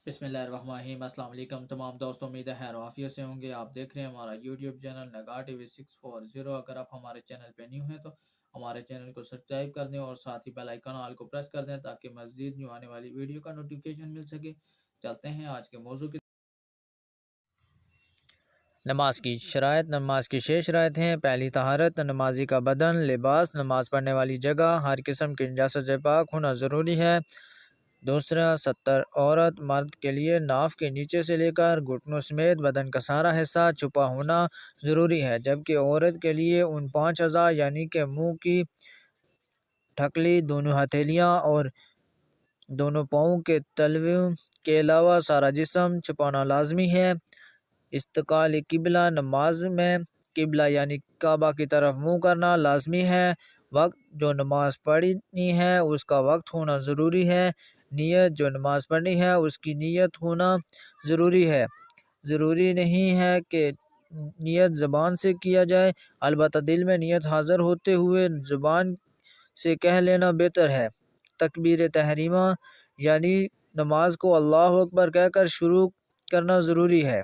بسم اللہ الرحمن الرحیم۔ السلام علیکم تمام دوستوں، امید ہے خیر و عافیت سے ہوں گے۔ آپ دیکھ رہے ہیں ہمارا یوٹیوب چینل نگار ٹی وی 640۔ اگر آپ ہمارے چینل پہ نیو ہیں تو ہمارے چینل کو سبسکرائب کر دیں اور ساتھ ہی بیل آئیکن آل کو پریس کر دیں تاکہ مزید نیو آنے والی ویڈیو کا نوٹیفیکیشن مل سکے۔ چلتے ہیں آج کے موضوع کی نماز کی شرائط۔ نماز کی 6 شرائط ہیں۔ پہلی، طہارت، نمازی کا بدن، لباس، نماز پڑھنے والی جگہ، ہر قسم کی نجاست سے پاک ہونا ضروری ہے۔ دوسرا، ستر، عورت مرد کے لیے ناف کے نیچے سے لے کر گھٹنوں سمیت بدن کا سارا حصہ چھپا ہونا ضروری ہے، جبکہ عورت کے لیے ان 5 اعضاء یعنی کہ منہ کی ٹھکلی، دونوں ہتھیلیاں اور دونوں پاؤں کے تلووں کے علاوہ سارا جسم چھپانا لازمی ہے۔ استقبال قبلہ، نماز میں قبلہ یعنی کعبہ کی طرف منہ کرنا لازمی ہے۔ وقت، جو نماز پڑھنی ہے اس کا وقت ہونا ضروری ہے۔ نیت، جو نماز پڑھنی ہے اس کی نیت ہونا ضروری ہے۔ ضروری نہیں ہے کہ نیت زبان سے کیا جائے، البتہ دل میں نیت حاضر ہوتے ہوئے زبان سے کہہ لینا بہتر ہے۔ تکبیر تحریمہ یعنی نماز کو اللہ اکبر کہہ کر شروع کرنا ضروری ہے۔